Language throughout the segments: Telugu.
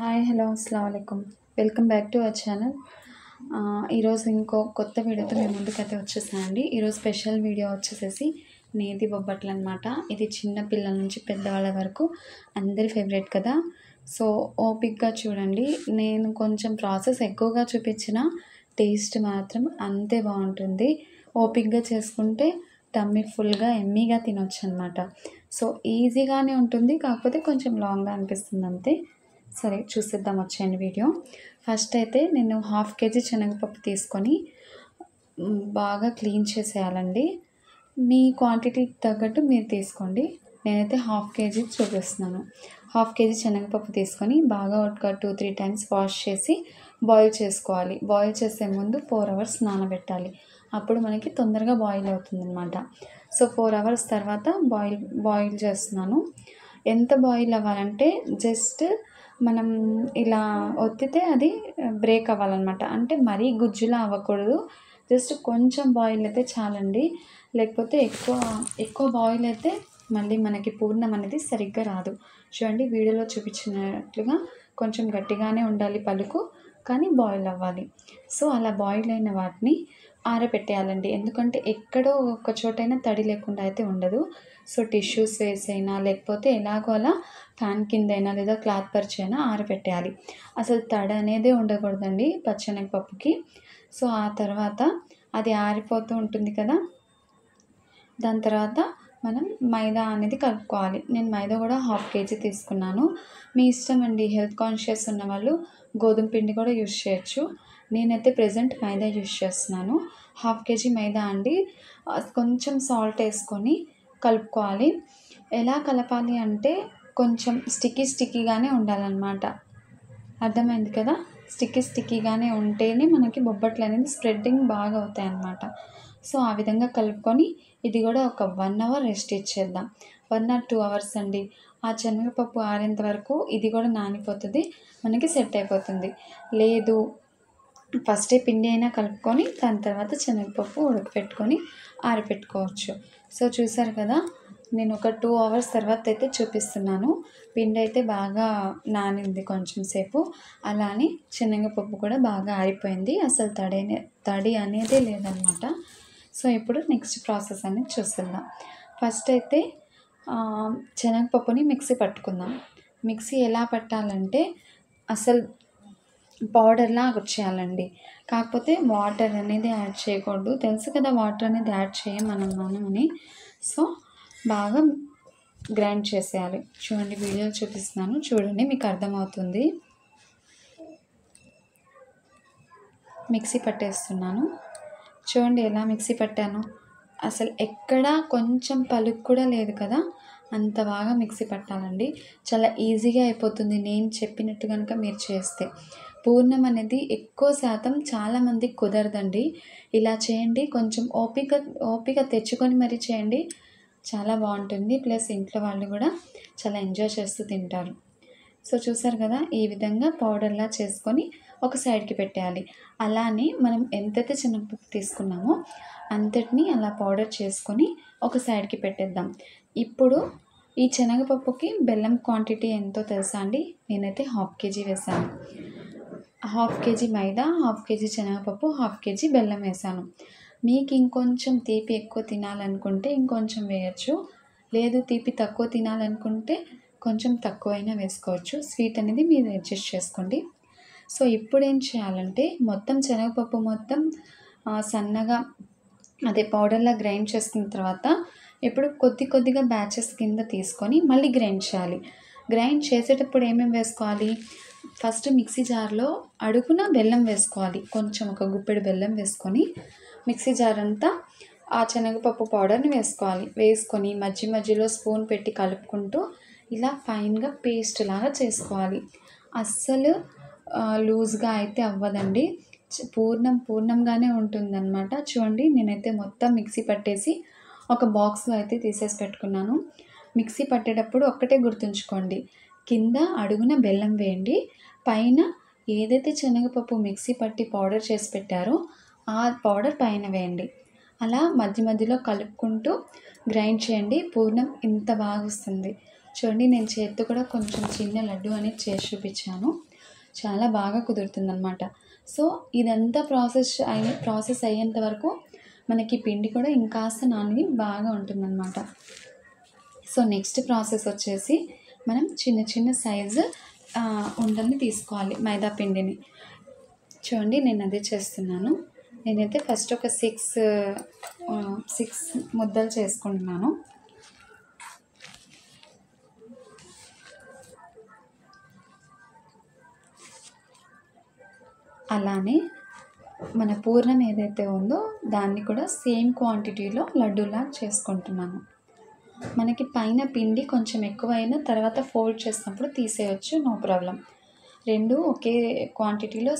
హాయ్ హలో అస్సలాముఅలైకుం welcome back to our channel. ఈరోజు ఇంకో కొత్త వీడియోతో మేము ముందుకైతే వచ్చేసానండి. ఈరోజు స్పెషల్ వీడియో వచ్చేసేసి నేతి బొబ్బట్లు అనమాట. ఇది చిన్న పిల్లల నుంచి పెద్దవాళ్ళ వరకు అందరి ఫేవరెట్ కదా. సో ఓపిక్గా చూడండి. నేను కొంచెం ప్రాసెస్ ఎక్కువగా చూపించిన టేస్ట్ మాత్రం అంతే బాగుంటుంది. ఓపిక్గా చేసుకుంటే టమ్మీ ఫుల్గా ఎమ్మీగా తినొచ్చు అనమాట. సో ఈజీగానే ఉంటుంది, కాకపోతే కొంచెం లాంగ్గా అనిపిస్తుంది అంతే. సరే చూసేద్దాం వచ్చేయండి వీడియో. ఫస్ట్ అయితే నేను 1/2 kg శనగపప్పు తీసుకొని బాగా క్లీన్ చేసేయాలండి. మీ క్వాంటిటీకి తగ్గట్టు మీరు తీసుకోండి. నేనైతే 1/2 kg చూపిస్తున్నాను. 1/2 kg శనగపప్పు తీసుకొని బాగా ఒక 2-3 టైమ్స్ వాష్ చేసి బాయిల్ చేసుకోవాలి. బాయిల్ చేసే ముందు 4 hours నానబెట్టాలి. అప్పుడు మనకి తొందరగా బాయిల్ అవుతుంది అనమాట. సో 4 hours తర్వాత బాయిల్ చేస్తున్నాను. ఎంత బాయిల్ అవ్వాలంటే జస్ట్ మనం ఇలా ఒత్తితే అది బ్రేక్ అవ్వాలన్నమాట. అంటే మరీ గుజ్జులా అవ్వకూడదు, జస్ట్ కొంచెం బాయిల్ అయితే చాలండి. లేకపోతే ఎక్కువ బాయిల్ అయితే మళ్ళీ మనకి పూర్ణం అనేది సరిగ్గా రాదు. చూడండి వీడియోలో చూపించినట్లుగా కొంచెం గట్టిగానే ఉండాలి పలుకు, కానీ బాయిల్ అవ్వాలి. సో అలా బాయిల్ అయిన వాటిని ఆరబెట్టేయాలండి. ఎందుకంటే ఎక్కడో ఒక చోటైనా తడి లేకుండా అయితే ఉండదు. సో టిష్యూస్ వేసైనా లేకపోతే ఎలాగో అలా ఫ్యాన్ కిందైనా లేదా క్లాత్ పరిచైనా ఆరబెట్టేయాలి. అసలు తడి అనేదే ఉండకూడదండి పచ్చెనగపప్పుకి. సో ఆ తర్వాత అది ఆరిపోతూ ఉంటుంది కదా, దాని తర్వాత మనం మైదా అనేది కలుపుకోవాలి. నేను మైదా కూడా 1/2 kg తీసుకున్నాను. మీ ఇష్టం అండి. హెల్త్ కాన్షియస్ ఉన్న వాళ్ళు గోధుమ పిండి కూడా యూజ్ చేయొచ్చు. నేనైతే ప్రెజెంట్ మైదా యూజ్ చేస్తున్నాను. 1/2 kg మైదా అండి. కొంచెం సాల్ట్ వేసుకొని కలుపుకోవాలి. ఎలా కలపాలి అంటే కొంచెం స్టిక్కీగానే ఉండాలన్నమాట. అర్థమైంది కదా. స్టిక్కీగానే ఉంటేనే మనకి బొబ్బట్లు అనేది స్ప్రెడ్డింగ్ బాగా అవుతాయి అన్నమాట. సో ఆ విధంగా కలుపుకొని ఇది కూడా ఒక 1 hour రెస్ట్ ఇచ్చేద్దాం. 1 or 2 hours అండి. ఆ శనగపప్పు ఆరేంత వరకు ఇది కూడా నానిపోతుంది, మనకి సెట్ అయిపోతుంది. లేదు ఫస్టే పిండి అయినా కలుపుకొని దాని తర్వాత శనగపప్పు ఉడకపెట్టుకొని ఆరబెట్టుకోవచ్చు. సో చూసారు కదా, నేను ఒక 2 hours తర్వాత అయితే చూపిస్తున్నాను. పిండి అయితే బాగా నానింది కొంచెం సేపు. అలానే శనగపప్పు కూడా బాగా ఆరిపోయింది. అసలు తడి అనేదే లేదనమాట. సో ఇప్పుడు నెక్స్ట్ ప్రాసెస్ అనేది చూస్తున్నాం. ఫస్ట్ అయితే శనగపప్పుని మిక్సీ పట్టుకుందాం. మిక్సీ ఎలా పట్టాలంటే అసలు పౌడర్లా వచ్చేయాలండి. కాకపోతే వాటర్ అనేది యాడ్ చేయకూడదు. తెలుసు కదా వాటర్ అనేది యాడ్ చేయమని. సో బాగా గ్రైండ్ చేసేయాలి. చూడండి వీడియో చూపిస్తున్నాను, చూడండి మీకు అర్థమవుతుంది. మిక్సీ పట్టేస్తున్నాను. చూడండి ఎలా మిక్సీ పట్టాను. అసలు ఎక్కడా కొంచెం పలుకు కూడా లేదు కదా, అంత బాగా మిక్సీ పట్టాలండి. చాలా ఈజీగా అయిపోతుంది నేను చెప్పినట్టు కనుక మీరు చేస్తే. పూర్ణం అనేది ఎక్కువ శాతం చాలామందికి కుదరదండి. ఇలా చేయండి, కొంచెం ఓపిక తెచ్చుకొని మరీ చేయండి, చాలా బాగుంటుంది. ప్లస్ ఇంట్లో వాళ్ళు కూడా చాలా ఎంజాయ్ చేస్తూ తింటారు. సో చూసారు కదా, ఈ విధంగా పౌడర్లా చేసుకొని ఒక సైడ్కి పెట్టేయాలి. అలానే మనం ఎంతైతే శనగపప్పు తీసుకున్నామో అంతటిని అలా పౌడర్ చేసుకొని ఒక సైడ్కి పెట్టేద్దాం. ఇప్పుడు ఈ శనగపప్పుకి బెల్లం క్వాంటిటీ ఎంతో తెలుసా అండి? నేనైతే 1/2 kg వేసాను. 1/2 kg మైదా, 1/2 kg శనగపప్పు, 1/2 kg బెల్లం వేసాను. మీకు ఇంకొంచెం తీపి ఎక్కువ తినాలనుకుంటే ఇంకొంచెం వేయచ్చు. లేదు తీపి తక్కువ తినాలనుకుంటే కొంచెం తక్కువైనా వేసుకోవచ్చు. స్వీట్ అనేది మీరు అడ్జస్ట్ చేసుకోండి. సో ఇప్పుడు ఏం చేయాలంటే మొత్తం శనగపప్పు మొత్తం సన్నగా అదే పౌడర్లా గ్రైండ్ చేసుకున్న తర్వాత ఇప్పుడు కొద్దిగా బ్యాచెస్ కింద తీసుకొని మళ్ళీ గ్రైండ్ చేయాలి. గ్రైండ్ చేసేటప్పుడు ఏమేమి వేసుకోవాలి? ఫస్ట్ మిక్సీ జార్లో అడుగున బెల్లం వేసుకోవాలి. కొంచెం ఒక గుప్పెడు బెల్లం వేసుకొని మిక్సీ జార్ అంతా ఆ శనగపప్పు పౌడర్ని వేసుకొని మధ్యలో స్పూన్ పెట్టి కలుపుకుంటూ ఇలా ఫైన్గా పేస్ట్ లాగా చేసుకోవాలి. అస్సలు లూజ్గా అయితే అవ్వదండి, పూర్ణంగానే ఉంటుందన్నమాట. చూడండి నేనైతే మొత్తం మిక్సీ పట్టేసి ఒక బాక్స్లో అయితే తీసేసి పెట్టుకున్నాను. మిక్సీ పట్టేటప్పుడు ఒక్కటే గుర్తుంచుకోండి, కింద అడుగున బెల్లం వేయండి, పైన ఏదైతే శనగపప్పు మిక్సీ పట్టి పౌడర్ చేసి పెట్టారో ఆ పౌడర్ పైన వేయండి. అలా మధ్యలో కలుపుకుంటూ గ్రైండ్ చేయండి. పూర్ణం ఇంత బాగా వస్తుంది. చూడండి నేను చేతితో కూడా కొంచెం చిన్న లడ్డు అనేది చేసి చూపించాను. చాలా బాగా కుదురుతుందనమాట. సో, ఇదంతా ప్రాసెస్ అయ్యేంత వరకు మనకి పిండి కూడా ఇంకాస్త నాని బాగా ఉంటుందనమాట. సో, నెక్స్ట్ ప్రాసెస్ వచ్చేసి మనం చిన్న చిన్న సైజు ఉండల్ని తీసుకోవాలి మైదా పిండిని. చూడండి నేను అదే చేస్తున్నాను. నేనైతే ఫస్ట్ ఒక 6 ముద్దలు చేసుకుంటున్నాను. అలానే మన పూర్ణం ఏదైతే ఉందో దాన్ని కూడా సేమ్ క్వాంటిటీలో లడ్డూలా చేసుకుంటున్నాను. మనకి పైన పిండి కొంచెం ఎక్కువైనా తర్వాత ఫోల్డ్ చేసినప్పుడు తీసేయొచ్చు, నో ప్రాబ్లం. 2 ఒకే క్వాంటిటీలో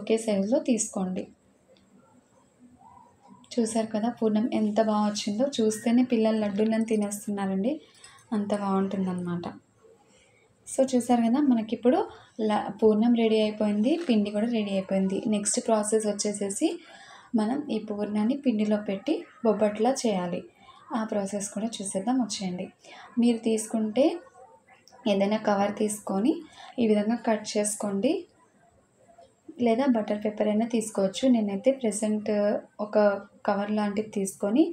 ఒకే సైజులో తీసుకోండి. చూసారు కదా పూర్ణం ఎంత బాగా వచ్చిందో, చూస్తేనే పిల్లలు లడ్డూలను తినేస్తున్నారండి, అంత బాగుంటుందన్నమాట. సో చూసారు కదా మనకిప్పుడు పూర్ణం రెడీ అయిపోయింది, పిండి కూడా రెడీ అయిపోయింది. నెక్స్ట్ ప్రాసెస్ వచ్చేసేసి మనం ఈ పూర్ణాన్ని పిండిలో పెట్టి బొబ్బట్లా చేయాలి. ఆ ప్రాసెస్ కూడా చూసేద్దాం, వచ్చేయండి. మీరు తీసుకుంటే ఏదైనా కవర్ తీసుకొని ఈ విధంగా కట్ చేసుకోండి, లేదా బటర్ పేపర్ అయినా తీసుకోవచ్చు. నేనైతే ప్రెసెంట్ ఒక కవర్ లాంటిది తీసుకొని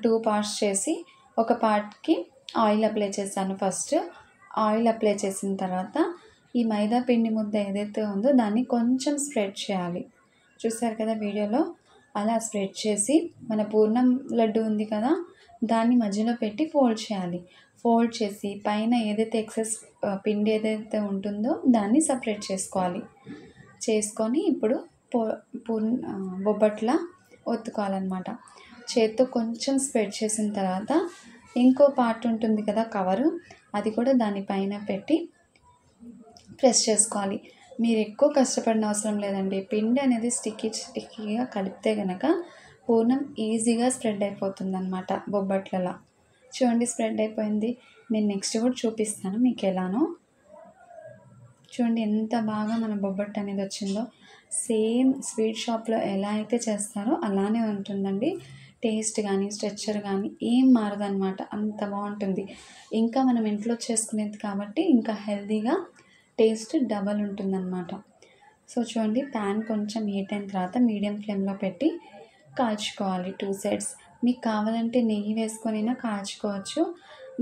2 పార్ట్స్ చేసి ఒక పార్ట్కి ఆయిల్ అప్లై చేశాను. ఫస్ట్ ఆయిల్ అప్లై చేసిన తర్వాత ఈ మైదా పిండి ముద్ద ఏదైతే ఉందో దాన్ని కొంచెం స్ప్రెడ్ చేయాలి. చూసారు కదా వీడియోలో, అలా స్ప్రెడ్ చేసి మన పూర్ణం లడ్డు ఉంది కదా దాన్ని మధ్యలో పెట్టి ఫోల్డ్ చేయాలి. ఫోల్డ్ చేసి పైన ఏదైతే ఎక్సెస్ పిండి ఏదైతే ఉంటుందో దాన్ని సపరేట్ చేసుకోవాలి. చేసుకొని ఇప్పుడు బొబ్బట్లా ఒత్తుకోవాలన్నమాట. చేత్తో కొంచెం స్ప్రెడ్ చేసిన తర్వాత ఇంకో పార్ట్ ఉంటుంది కదా కవరు, అది కూడా దానిపైన పెట్టి ప్రెస్ చేసుకోవాలి. మీరు ఎక్కువ కష్టపడిన అవసరం లేదండి. పిండి అనేది స్టిక్కీగా కలిపితే కనుక పూర్ణం ఈజీగా స్ప్రెడ్ అయిపోతుంది అనమాట బొబ్బట్లలా. చూడండి స్ప్రెడ్ అయిపోయింది. నేను నెక్స్ట్ కూడా చూపిస్తాను మీకు ఎలానో. చూడండి ఎంత బాగా మన బొబ్బట్టు అనేది వచ్చిందో. సేమ్ స్వీట్ షాప్లో ఎలా అయితే చేస్తారో అలానే ఉంటుందండి. టేస్ట్ కానీ స్ట్రక్చర్ కానీ ఏం మారదనమాట, అంత బాగుంటుంది. ఇంకా మనం ఇంట్లో చేసుకునేది కాబట్టి ఇంకా హెల్తీగా టేస్ట్ డబల్ ఉంటుందన్నమాట. సో చూడండి ప్యాన్ కొంచెం హీట్ అయిన తర్వాత మీడియం ఫ్లేమ్లో పెట్టి కాల్చుకోవాలి 2 సైడ్స్. మీకు కావాలంటే నెయ్యి వేసుకొనైనా కాల్చుకోవచ్చు.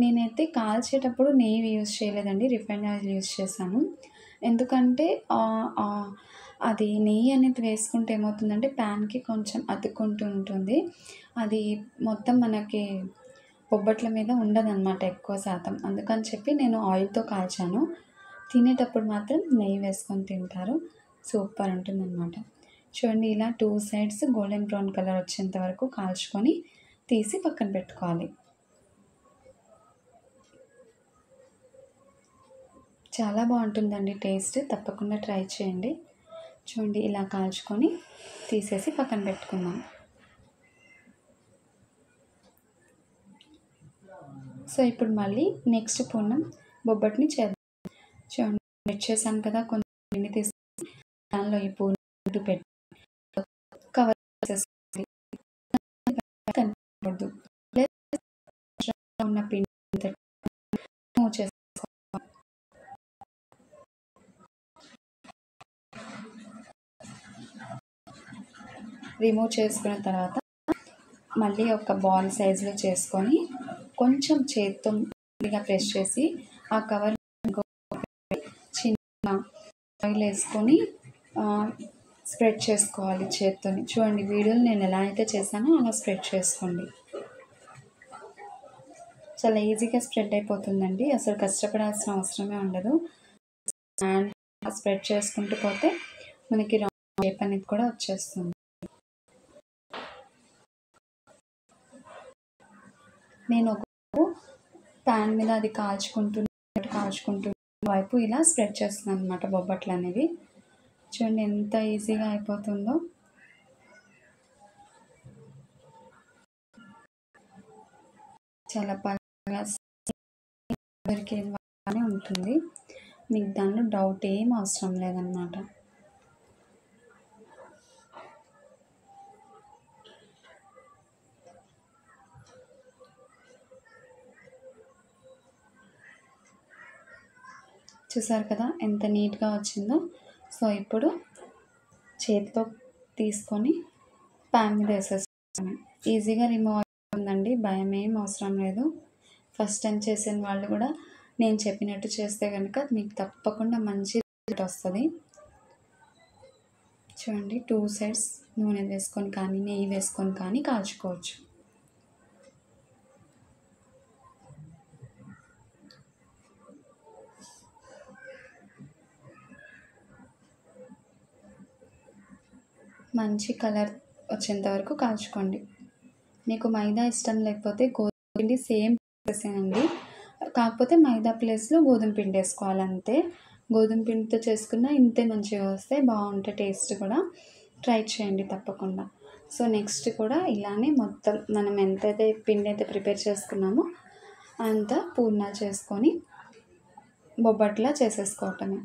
నేనైతే కాల్చేటప్పుడు నెయ్యి యూజ్ చేయలేదండి, రిఫైండ్ ఆయిల్ యూజ్ చేశాను. ఎందుకంటే అది నెయ్యి అనేది వేసుకుంటే ఏమవుతుందంటే ప్యాన్కి కొంచెం అతుక్కుంటూ ఉంటుంది. అది మొత్తం మనకి బొబ్బట్ల మీద ఉండదన్నమాట ఎక్కువ శాతం. అందుకని చెప్పి నేను ఆయిల్తో కాల్చాను. తినేటప్పుడు మాత్రం నెయ్యి వేసుకొని తింటారు, సూపర్ ఉంటుందన్నమాట. చూడండి ఇలా 2 సైడ్స్ గోల్డెన్ బ్రౌన్ కలర్ వచ్చేంత వరకు కాల్చుకొని తీసి పక్కన పెట్టుకోవాలి. చాలా బాగుంటుందండి టేస్ట్, తప్పకుండా ట్రై చేయండి. చూడండి ఇలా కాల్చుకొని తీసేసి పక్కన పెట్టుకుందాం. సో ఇప్పుడు మళ్ళీ నెక్స్ట్ పూర్ణం బొబ్బట్ని చేద్దాం. చూడండి పెట్టి చేశాను కదా, కొంచెం పిండి తీసుకొని దానిలో ఈ పూర్ణం పెట్టి కవర్ చేసేసుకోవాలి. కనిపించకూడదు. ఉన్న పిండి మూవ్ చేసుకోవాలి. రిమూవ్ చేసుకున్న తర్వాత మళ్ళీ ఒక బాల్ సైజులో చేసుకొని కొంచెం చేత్తో ప్రెస్ చేసి ఆ కవర్ చిన్న ఆయిల్ వేసుకొని స్ప్రెడ్ చేసుకోవాలి చేత్తోని. చూడండి వీడియోలు నేను ఎలా అయితే చేశానో అలా స్ప్రెడ్ చేసుకోండి. చాలా ఈజీగా స్ప్రెడ్ అయిపోతుందండి, అసలు కష్టపడాల్సిన అవసరమే ఉండదు. హ్యాండ్ స్ప్రెడ్ చేసుకుంటూ పోతే మనకి రౌండ్ షేప్ అనేది కూడా వచ్చేస్తుంది. నేను ఒక ప్యాన్ మీద అది కాల్చుకుంటూ వైపు ఇలా స్ప్రెడ్ చేస్తున్నాను అనమాట బొబ్బట్లు అనేవి. చూడండి ఎంత ఈజీగా అయిపోతుందో. చాలా పలుచగా దొరికేలానే ఉంటుంది, మీకు దానిలో డౌట్ ఏం అవసరం లేదన్నమాట. చూసారు కదా ఎంత నీట్గా వచ్చిందో. సో ఇప్పుడు చేతితో తీసుకొని ప్యాన్ మీద వేసేసుకున్నాను. ఈజీగా రిమూవ్ అవుతుందండి, భయం ఏం అవసరం లేదు. ఫస్ట్ టైం చేసిన వాళ్ళు కూడా నేను చెప్పినట్టు చేస్తే కనుక మీకు తప్పకుండా మంచి రిజల్ట్ వస్తుంది. చూడండి, 2 సైడ్స్ నూనె వేసుకొని కానీ నెయ్యి వేసుకొని కానీ కాల్చుకోవచ్చు. మంచి కలర్ వచ్చేంత వరకు కాల్చుకోండి. మీకు మైదా ఇష్టం లేకపోతే గోధుమ పిండి సేమ్ వేసేయండి, కాకపోతే మైదా ప్లేస్లో గోధుమ పిండి వేసుకోవాలి అంతే. గోధుమ పిండితో చేసుకున్న ఇంతే మంచిగా వస్తాయి, బాగుంటాయి, టేస్ట్ కూడా. ట్రై చేయండి తప్పకుండా. సో నెక్స్ట్ కూడా ఇలానే మొత్తం మనం ఎంతైతే పిండి అయితే ప్రిపేర్ చేసుకున్నామో అంత పూర్ణాలు చేసుకొని బొబ్బట్లా చేసేసుకోవటమే.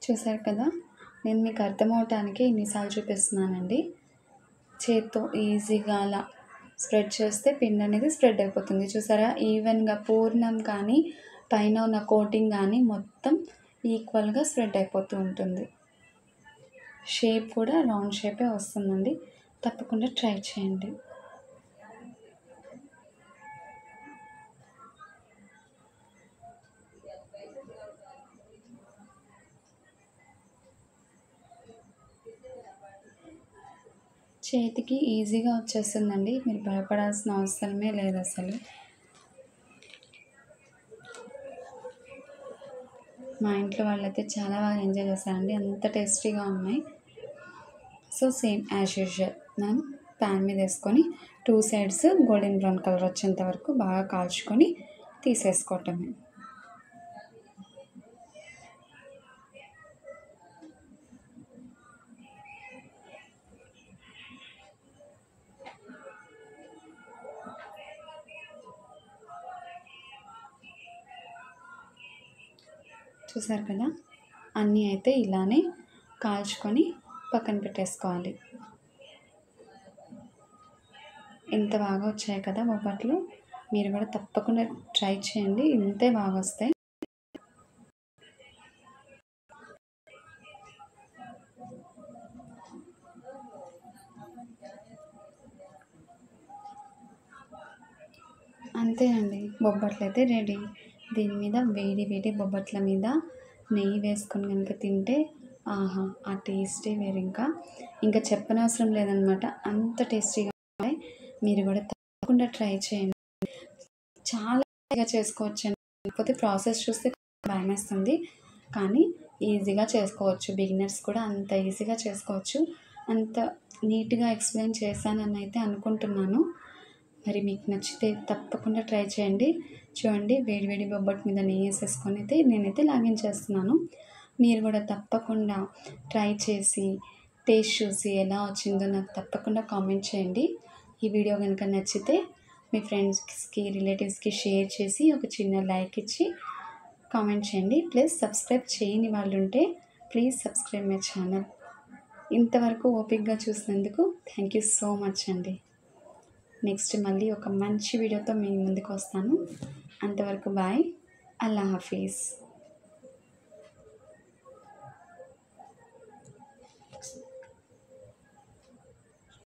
చూసారు కదా, నేను మీకు అర్థమవటానికి ఇన్నిసార్లు చూపిస్తున్నానండి. చేత్తో ఈజీగా అలా స్ప్రెడ్ చేస్తే పిండి అనేది స్ప్రెడ్ అయిపోతుంది. చూసారా, ఈవెన్గా పూర్ణం కానీ పైన ఉన్న కోటింగ్ కానీ మొత్తం ఈక్వల్గా స్ప్రెడ్ అయిపోతూ ఉంటుంది. షేప్ కూడా రౌండ్ షేపే వస్తుందండి. తప్పకుండా ట్రై చేయండి. చేతికి ఈజీగా వచ్చేస్తుందండి, మీరు భయపడాల్సిన అవసరమే లేదు అసలు. మా ఇంట్లో వాళ్ళైతే చాలా బాగా ఎంజాయ్ చేశారండి, అంత టేస్టీగా ఉన్నాయి. సో సేమ్ యాజ్ యూజువల్ మనం ప్యాన్ మీద వేసుకొని 2 సైడ్స్ గోల్డెన్ బ్రౌన్ కలర్ వచ్చేంత వరకు బాగా కాల్చుకొని తీసేసుకోవటమే. చూసారు కదా, అన్నీ అయితే ఇలానే కాల్చుకొని పక్కన పెట్టేసుకోవాలి. ఎంత బాగా వచ్చాయి కదా బొబ్బట్లు, మీరు కూడా తప్పకుండా ట్రై చేయండి, ఇంతే బాగా వస్తాయి. అంతేనండి, బొబ్బట్లు అయితే రెడీ. దీని మీద వేడి వేడి బొబ్బట్ల మీద నెయ్యి వేసుకొని కనుక తింటే ఆహా, ఆ టేస్టే వేరు. ఇంకా చెప్పనవసరం లేదనమాట, అంత టేస్టీగా ఉంటాయి. మీరు కూడా తప్పకుండా ట్రై చేయండి. చాలా ఈజీగా చేసుకోవచ్చు, లేకపోతే ప్రాసెస్ చూస్తే భయం వేస్తుంది, కానీ ఈజీగా చేసుకోవచ్చు. బిగినర్స్ కూడా అంత ఈజీగా చేసుకోవచ్చు. అంత నీట్గా ఎక్స్ప్లెయిన్ చేశానని అయితే అనుకుంటున్నాను. మరి మీకు నచ్చితే తప్పకుండా ట్రై చేయండి. చూడండి, వేడివేడి బొబ్బట్టు మీద నెయ్యి వేసేసుకొని అయితే నేనైతే లాగించేస్తున్నాను. మీరు కూడా తప్పకుండా ట్రై చేసి టేస్ట్ చూసి ఎలా వచ్చిందో నాకు తప్పకుండా కామెంట్ చేయండి. ఈ వీడియో కనుక నచ్చితే మీ ఫ్రెండ్స్కి రిలేటివ్స్కి షేర్ చేసి ఒక చిన్న లైక్ ఇచ్చి కామెంట్ చేయండి. ప్లీజ్ సబ్స్క్రైబ్ చేయని వాళ్ళు ఉంటే ప్లీజ్ సబ్స్క్రైబ్ మై ఛానల్. ఇంతవరకు ఓపికగా చూసినందుకు థ్యాంక్ యూ సో మచ్ అండి. నెక్స్ట్ మళ్ళీ ఒక మంచి వీడియోతో మీ ముందుకు వస్తాను. అంతవరకు బాయ్, అల్లా హాఫీజ్.